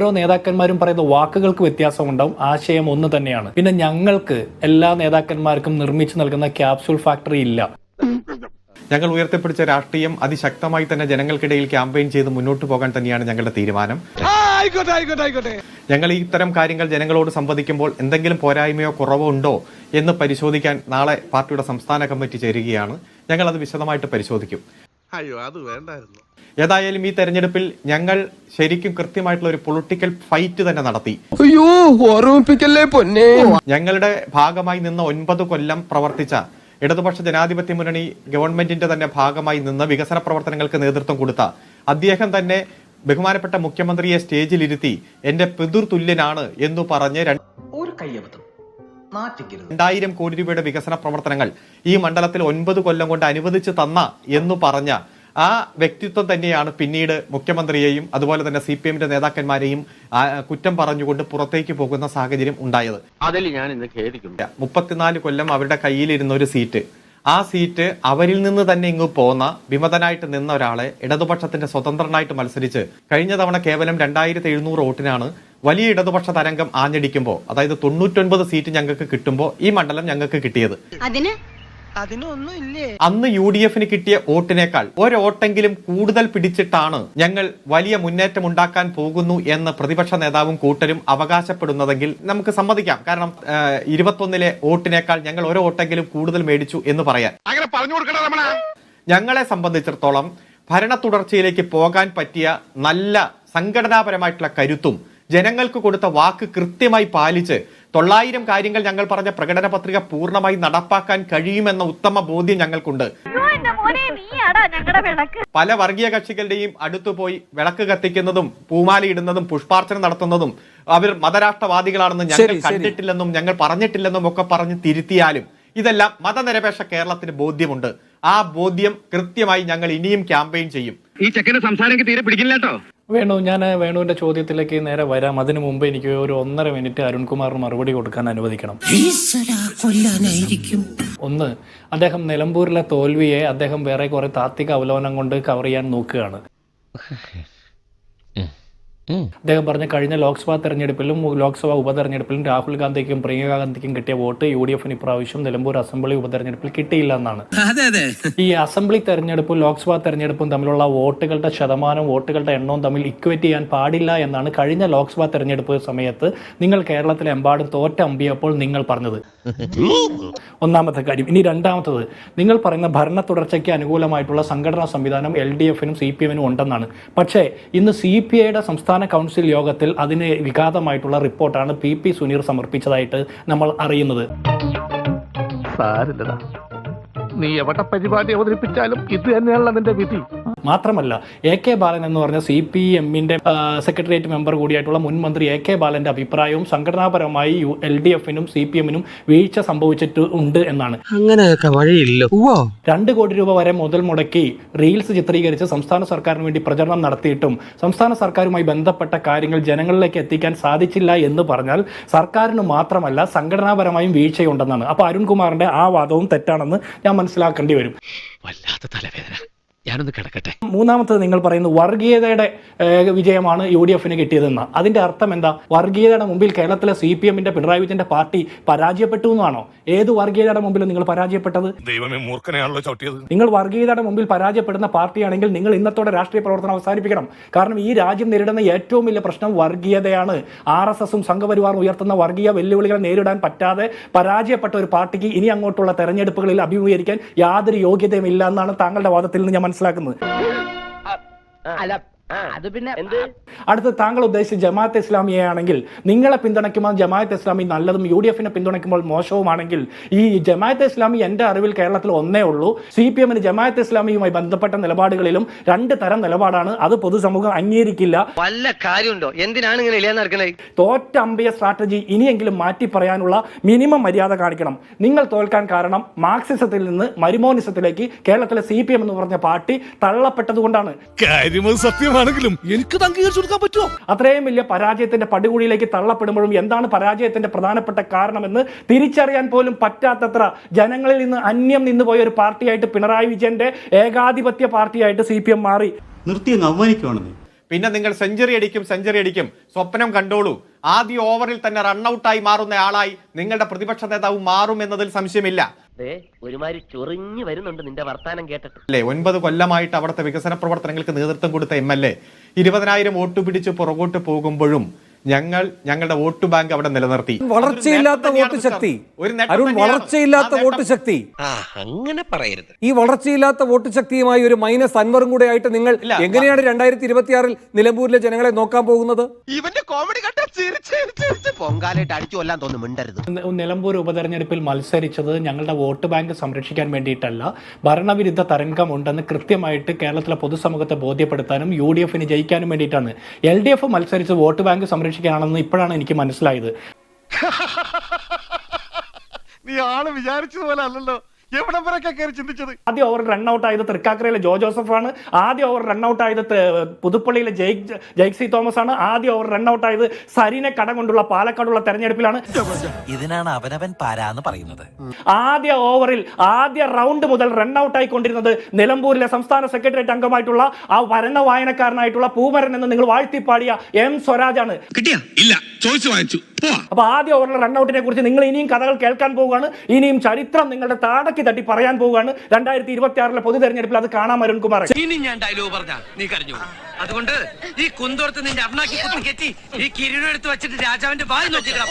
ഓരോ നേതാക്കന്മാരും പറയുന്ന വാക്കുകൾക്ക് വ്യത്യാസമുണ്ടാവും, ആശയം ഒന്ന് തന്നെയാണ്. പിന്നെ ഞങ്ങൾക്ക് എല്ലാ നേതാക്കന്മാർക്കും നിർമ്മിച്ചു നൽകുന്ന ക്യാപ്സ്യൂൾ ഫാക്ടറി ഇല്ല. ഞങ്ങൾ ഉയർത്തിപ്പിടിച്ച രാഷ്ട്രീയം അതിശക്തമായി തന്നെ ജനങ്ങൾക്കിടയിൽ ക്യാമ്പയിൻ ചെയ്ത് മുന്നോട്ട് പോകാൻ തന്നെയാണ് ഞങ്ങളുടെ തീരുമാനം. ഞങ്ങൾ ഇത്തരം കാര്യങ്ങൾ ജനങ്ങളോട് സംവദിക്കുമ്പോൾ എന്തെങ്കിലും പോരായ്മയോ കുറവോ ഉണ്ടോ എന്ന് പരിശോധിക്കാൻ നാളെ പാർട്ടിയുടെ സംസ്ഥാന കമ്മിറ്റി ചേരുകയാണ്. ഞങ്ങൾ അത് വിശദമായിട്ട് പരിശോധിക്കും. ഏതായാലും ഈ തെരഞ്ഞെടുപ്പിൽ ഞങ്ങൾ ശരിക്കും കൃത്യമായിട്ടുള്ള ഒരു പൊളിറ്റിക്കൽ ഫൈറ്റ് തന്നെ നടത്തി. ഞങ്ങളുടെ ഭാഗമായി നിന്ന് 9 കൊല്ലം പ്രവർത്തിച്ച ഇടതുപക്ഷ ജനാധിപത്യ മുന്നണി ഗവൺമെന്റിന്റെ തന്നെ ഭാഗമായി നിന്ന് വികസന പ്രവർത്തനങ്ങൾക്ക് നേതൃത്വം കൊടുത്ത അദ്ദേഹം തന്നെ ബഹുമാനപ്പെട്ട മുഖ്യമന്ത്രിയെ സ്റ്റേജിലിരുത്തി എന്റെ പിതൃ തുല്യനാണ് എന്ന് പറഞ്ഞ് 2000 കോടി രൂപയുടെ വികസന പ്രവർത്തനങ്ങൾ ഈ മണ്ഡലത്തിൽ 9 കൊല്ലം കൊണ്ട് അനുവദിച്ചു തന്ന എന്ന് പറഞ്ഞ ആ വ്യക്തിത്വം തന്നെയാണ് പിന്നീട് മുഖ്യമന്ത്രിയെയും അതുപോലെ തന്നെ CPM-ന്റെ നേതാക്കന്മാരെയും കുറ്റം പറഞ്ഞുകൊണ്ട് പുറത്തേക്ക് പോകുന്ന സാഹചര്യം ഉണ്ടായത്. 34 കൊല്ലം അവരുടെ കയ്യിലിരുന്ന ഒരു സീറ്റ്, ആ സീറ്റ് അവരിൽ നിന്ന് തന്നെ ഇങ്ങ് പോന്ന വിമതനായിട്ട് നിന്ന ഒരാളെ ഇടതുപക്ഷത്തിന്റെ സ്വതന്ത്രനായിട്ട് മത്സരിച്ച് കഴിഞ്ഞ തവണ കേവലം 2700 വോട്ടിനാണ് വലിയ ഇടതുപക്ഷ തരംഗം ആഞ്ഞടിക്കുമ്പോൾ, അതായത് 99 സീറ്റ് ഞങ്ങൾക്ക് കിട്ടുമ്പോൾ ഈ മണ്ഡലം ഞങ്ങൾക്ക് കിട്ടിയത്. അന്ന് UDF-ന് കിട്ടിയ വോട്ടിനേക്കാൾ ഒരോട്ടെങ്കിലും കൂടുതൽ പിടിച്ചിട്ടാണ് ഞങ്ങൾ വലിയ മുന്നേറ്റം ഉണ്ടാക്കാൻ പോകുന്നു എന്ന് പ്രതിപക്ഷ നേതാവും കൂട്ടരും അവകാശപ്പെടുന്നതെങ്കിൽ നമുക്ക് സമ്മതിക്കാം. കാരണം 21-ലെ വോട്ടിനേക്കാൾ ഞങ്ങൾ ഓരോ വോട്ടെങ്കിലും കൂടുതൽ മേടിച്ചു എന്ന് പറയാൻ. ഞങ്ങളെ സംബന്ധിച്ചിടത്തോളം ഭരണ തുടർച്ചയിലേക്ക് പോകാൻ പറ്റിയ നല്ല സംഘടനാപരമായിട്ടുള്ള കരുത്തും ജനങ്ങൾക്ക് കൊടുത്ത വാക്ക് കൃത്യമായി പാലിച്ച് 900 കാര്യങ്ങൾ ഞങ്ങൾ പറഞ്ഞ പ്രകടന പത്രിക പൂർണ്ണമായി നടപ്പാക്കാൻ കഴിയുമെന്ന ഉത്തമ ബോധ്യം ഞങ്ങൾക്കുണ്ട്. പല വർഗീയ കക്ഷികളുടെയും അടുത്തുപോയി വിളക്ക് കത്തിക്കുന്നതും പൂമാലയിടുന്നതും പുഷ്പാർച്ചന നടത്തുന്നതും അവർ മതരാഷ്ട്രവാദികളാണെന്ന് ഞങ്ങൾ കണ്ടിട്ടില്ലെന്നും ഞങ്ങൾ പറഞ്ഞിട്ടില്ലെന്നും ഒക്കെ പറഞ്ഞ് തിരുത്തിയാലും ഇതെല്ലാം മതനിരപേക്ഷ കേരളത്തിന് ബോധ്യമുണ്ട്. ആ ബോധ്യം കൃത്യമായി ഞങ്ങൾ ഇനിയും ക്യാമ്പയിൻ ചെയ്യും. ഈ ചെക്കന്റെ സംസാരം തീരെ പിടിക്കില്ല കേട്ടോ. ഞാൻ വേണുവിന്റെ ചോദ്യത്തിലേക്ക് നേരെ വരാം. അതിനു മുമ്പ് എനിക്ക് ഒരു 1.5 മിനിറ്റ് അരുൺകുമാറിന് മറുപടി കൊടുക്കാൻ അനുവദിക്കണം. ഒന്ന്, അദ്ദേഹം നിലമ്പൂരിലെ തോൽവിയെ അദ്ദേഹം വേറെ കുറെ താത്വിക അവലോകനം കൊണ്ട് കവർ ചെയ്യാൻ നോക്കുകയാണ്. അദ്ദേഹം പറഞ്ഞ കഴിഞ്ഞ ലോക്സഭാ തെരഞ്ഞെടുപ്പിലും ലോക്സഭാ ഉപതെരഞ്ഞെടുപ്പിലും രാഹുൽ ഗാന്ധിക്കും പ്രിയങ്ക ഗാന്ധിക്കും കിട്ടിയ വോട്ട് UDF-ന് ഇപ്രാവശ്യം നിലമ്പൂർ അസംബ്ലി ഉപതെരഞ്ഞെടുപ്പിൽ കിട്ടിയില്ല എന്നാണ്. ഈ അസംബ്ലി തെരഞ്ഞെടുപ്പും ലോക്സഭാ തെരഞ്ഞെടുപ്പും തമ്മിലുള്ള വോട്ടുകളുടെ ശതമാനവും വോട്ടുകളുടെ എണ്ണവും തമ്മിൽ ഇക്വേറ്റ് ചെയ്യാൻ പാടില്ല എന്നാണ് കഴിഞ്ഞ ലോക്സഭാ തെരഞ്ഞെടുപ്പ് സമയത്ത് നിങ്ങൾ കേരളത്തിലെമ്പാടും തോറ്റമ്പിയപ്പോൾ നിങ്ങൾ പറഞ്ഞത്. ഒന്നാമത്തെ കാര്യം. ഇനി രണ്ടാമത്തത്, നിങ്ങൾ പറയുന്ന ഭരണ തുടർച്ചയ്ക്ക് അനുകൂലമായിട്ടുള്ള സംഘടനാ സംവിധാനം LDF-നും CPM-നും ഉണ്ടെന്നാണ്. പക്ഷേ ഇന്ന് CPI-യുടെ സംസ്ഥാന കൗൺസിൽ യോഗത്തിൽ അതിന് വിഘാതമായിട്ടുള്ള റിപ്പോർട്ടാണ് PP സുനീർ സമർപ്പിച്ചതായിട്ട് നമ്മൾ അറിയുന്നത്. നീ എവിടെ പരിപാടി അവതരിപ്പിച്ചാലും ഇത് തന്നെയാണല്ലോ നിന്റെ വിധി. മാത്രമല്ല AK ബാലൻ എന്ന് പറഞ്ഞ CPM-ന്റെ സെക്രട്ടേറിയറ്റ് മെമ്പർ കൂടിയായിട്ടുള്ള മുൻ മന്ത്രി AK ബാലന്റെ അഭിപ്രായവും സംഘടനാപരമായി LDF-നും CPM-നും വീഴ്ച സംഭവിച്ചിട്ടുണ്ട് എന്നാണ്. അങ്ങനെയൊക്കെ വഴിയില്ല. 2 കോടി രൂപ വരെ മുതൽ മുടക്കി റീൽസ് ചിത്രീകരിച്ച് സംസ്ഥാന സർക്കാരിന് വേണ്ടി പ്രചരണം നടത്തിയിട്ടും സംസ്ഥാന സർക്കാരുമായി ബന്ധപ്പെട്ട കാര്യങ്ങൾ ജനങ്ങളിലേക്ക് എത്തിക്കാൻ സാധിച്ചില്ല എന്ന് പറഞ്ഞാൽ സർക്കാരിന് മാത്രമല്ല സംഘടനാപരമായും വീഴ്ചയുണ്ടെന്നാണ്. അപ്പോൾ അരുൺകുമാറിന്റെ ആ വാദവും തെറ്റാണെന്ന് ഞാൻ മനസ്സിലാക്കേണ്ടി വരും. വല്ലാത്ത തലവേദന, ഞാനൊന്ന് കിടക്കട്ടെ. മൂന്നാമത്തത്, നിങ്ങൾ പറയുന്നത് വർഗീയതയുടെ വിജയമാണ് UDF-ന് കിട്ടിയതെന്ന്. അതിന്റെ അർത്ഥം എന്താ? വർഗീയതയുടെ മുമ്പിൽ കേരളത്തിലെ CPM-ന്റെ പിണറായി വിജയന്റെ പാർട്ടി പരാജയപ്പെട്ടു എന്നാണോ? ഏത് വർഗീയതയുടെ മുമ്പിൽ നിങ്ങൾ പരാജയപ്പെട്ടത്? നിങ്ങൾ വർഗീയതയുടെ മുമ്പിൽ പരാജയപ്പെടുന്ന പാർട്ടിയാണെങ്കിൽ നിങ്ങൾ ഇന്നത്തോടെ രാഷ്ട്രീയ പ്രവർത്തനം അവസാനിപ്പിക്കണം. കാരണം ഈ രാജ്യം നേരിടുന്ന ഏറ്റവും വലിയ പ്രശ്നം വർഗീയതയാണ്. RSS-ഉം സംഘപരിവാറും ഉയർത്തുന്ന വർഗീയ വെല്ലുവിളികളെ നേരിടാൻ പറ്റാതെ പരാജയപ്പെട്ട ഒരു പാർട്ടിക്ക് ഇനി അങ്ങോട്ടുള്ള തെരഞ്ഞെടുപ്പുകളിൽ അഭിമുഖീകരിക്കാൻ യാതൊരു യോഗ്യതയും ഇല്ല എന്നാണ് താങ്കളുടെ വാദത്തിൽ നിന്ന് ഞാൻ മനസ്സിലാക്കുന്നത്. അടുത്ത, താങ്കൾ ഉദ്ദേശിച്ച ജമാഅത്തെ ഇസ്ലാമിയെ ആണെങ്കിൽ നിങ്ങളെ പിന്തുണയ്ക്കുമ്പോൾ ജമാഅത്തെ ഇസ്ലാമി നല്ലതും UDF-നെ പിന്തുണയ്ക്കുമ്പോൾ മോശവുമാണെങ്കിൽ ഈ ജമാഅത്തെ ഇസ്ലാമി എൻ്റെ അറിവിൽ കേരളത്തിൽ ഒന്നേ ഉള്ളൂ. CPM-ന് ജമാഅത്തെ ഇസ്ലാമിയുമായി ബന്ധപ്പെട്ട നിലപാടുകളിലും 2 തരം നിലപാടാണ്. അത് പൊതുസമൂഹം അംഗീകരിക്കില്ല. വല്ല കാര്യമുണ്ടോ? എന്തിനാണ് ഇങ്ങനെ ഇല്ലാന്ന് നടക്കുന്നത്? തോറ്റ അമ്പിയ സ്ട്രാറ്റജി ഇനിയെങ്കിലും മാറ്റി പറയാനുള്ള മിനിമം മര്യാദ കാണിക്കണം. നിങ്ങൾ തോൽക്കാൻ കാരണം മാർക്സിസത്തിൽ നിന്ന് മരുമോനിസത്തിലേക്ക് കേരളത്തിലെ CPM എന്ന് പറഞ്ഞ പാർട്ടി തള്ളപ്പെട്ടതുകൊണ്ടാണ്. സത്യമാണെങ്കിലും എനിക്ക് അംഗീകരിച്ചു കൊടുക്കാൻ പറ്റുമോ? അത്രയും വലിയ പരാജയത്തിന്റെ പടുകുഴിയിലേക്ക് തള്ളപ്പെടുമ്പോഴും എന്താണ് പരാജയത്തിന്റെ പ്രധാനപ്പെട്ട കാരണമെന്ന് തിരിച്ചറിയാൻ പോലും പറ്റാത്തത്ര ജനങ്ങളിൽ നിന്ന് അന്യം നിന്ന് പോയ ഒരു പാർട്ടിയായിട്ട് പിണറായി വിജയന്റെ ഏകാധിപത്യ പാർട്ടിയായിട്ട് CPM മാറി. നിർത്തി അങ്ങ് അവമാനിക്കുവാണെന്ന്. പിന്നെ നിങ്ങൾ സെഞ്ചുറി അടിക്കും സ്വപ്നം കണ്ടോളൂ. ആദ്യ ഓവറിൽ തന്നെ റണ്ണൌട്ടായി മാറുന്ന ആളായി നിങ്ങളുടെ പ്രതിപക്ഷ നേതാവ് മാറും എന്നതിൽ സംശയമില്ല. ഒരുമാതിരി ചൊറിഞ്ഞു വരുന്നുണ്ട് നിന്റെ വർത്താനം കേട്ടിട്ട്. അല്ലേ, 9 കൊല്ലമായിട്ട് അവിടുത്തെ വികസന പ്രവർത്തനങ്ങൾക്ക് നേതൃത്വം കൊടുത്ത MLA 20,000 വോട്ട് പിടിച്ച് പുറകോട്ട് പോകുമ്പോഴും ഞങ്ങളുടെ വോട്ട് ബാങ്ക് അവിടെ നിലനിർത്തി. വളർച്ചയില്ലാത്ത വോട്ട് ശക്തി വളർച്ചയില്ലാത്ത വോട്ട് ശക്തി അങ്ങനെ പറയരുത്. ഈ വളർച്ചയില്ലാത്ത വോട്ട് ശക്തിയുമായി ഒരു മൈനസ് അൻവറും കൂടെ ആയിട്ട് നിങ്ങൾ എങ്ങനെയാണ് 2026 നിലമ്പൂരിലെ ജനങ്ങളെ നോക്കാൻ പോകുന്നത്? ഇവന്റെ കോമഡി കണ്ട പൊങ്കാലായിട്ട് അടിച്ചു കൊല്ലാൻ തോന്നുന്നു, മിണ്ടരുത്. നിലമ്പൂർ ഉപതെരഞ്ഞെടുപ്പിൽ മത്സരിച്ചത് ഞങ്ങളുടെ വോട്ട് ബാങ്ക് സംരക്ഷിക്കാൻ വേണ്ടിയിട്ടല്ല, ഭരണവിരുദ്ധ തരംഗമുണ്ടെന്ന് കൃത്യമായിട്ട് കേരളത്തിലെ പൊതുസമൂഹത്തെ ബോധ്യപ്പെടുത്താനും UDF ജയിക്കാനും വേണ്ടിയിട്ടാണ്. LDF മത്സരിച്ച് വോട്ട് ബാങ്ക് സംരക്ഷിക്കാനാണെന്ന് ഇപ്പോഴാണ് എനിക്ക് മനസ്സിലായത്. നീ ആള് വിചാരിച്ചതുപോലെ അല്ലല്ലോ, എവിടെ വരെയൊക്കെ കയറി ചിന്തിച്ചത്. ആദ്യ ഓവർ റണ്ണൌട്ട് ആയത് തൃക്കാക്കരയിലെ ജോസഫ് ആണ്. ആദ്യ ഓവർ റണ്ണൌട്ട് ആയത് പുതുപ്പള്ളിയിലെ ജെയ്ക്സി തോമസ് ആണ്. ആദ്യ ഓവർ റണ്ണൌട്ട് ആയത് സരീനെ കടം കൊണ്ടുള്ള പാലക്കാടുള്ള തെരഞ്ഞെടുപ്പിലാണ്. ഇതിനാണ് അവനവൻ പാരാന്ന് പറയുന്നത്. ആദ്യ ഓവറിൽ ആദ്യ റൗണ്ട് മുതൽ റണ്ണൌട്ട് ആയിക്കൊണ്ടിരുന്നത് നിലമ്പൂരിലെ സംസ്ഥാന സെക്രട്ടേറിയറ്റ് അംഗമായിട്ടുള്ള ആ വരണ്ട വായനക്കാരനായിട്ടുള്ള പൂമരൻ എന്ന് നിങ്ങൾ വാഴ്ത്തിപ്പാടിയ M സ്വരാജ് ആണ്. അപ്പൊ ആദ്യ ഓവറിലെ റണ്ണൌട്ടിനെ കുറിച്ച് നിങ്ങൾ ഇനിയും കഥകൾ കേൾക്കാൻ പോവുകയാണ്. ഇനിയും ചരിത്രം നിങ്ങളുടെ താടക്കി തട്ടി പറയാൻ പോവുകയാണ്. 2026 പൊതു തെരഞ്ഞെടുപ്പിൽ അത് കാണാം അരുൺകുമാർ. ഇനി ഞാൻ ഡയലോഗ് പറഞ്ഞ നീ കരഞ്ഞു. അതുകൊണ്ട് ഈ കുന്തോർത്ത് നിന്റെ അണ്ണാക്കി കുത്തി കെറ്റി ഈ കിരീടം എടുത്ത് വെച്ചിട്ട് രാജാവിന്റെ വായി നോക്കിക്കണം.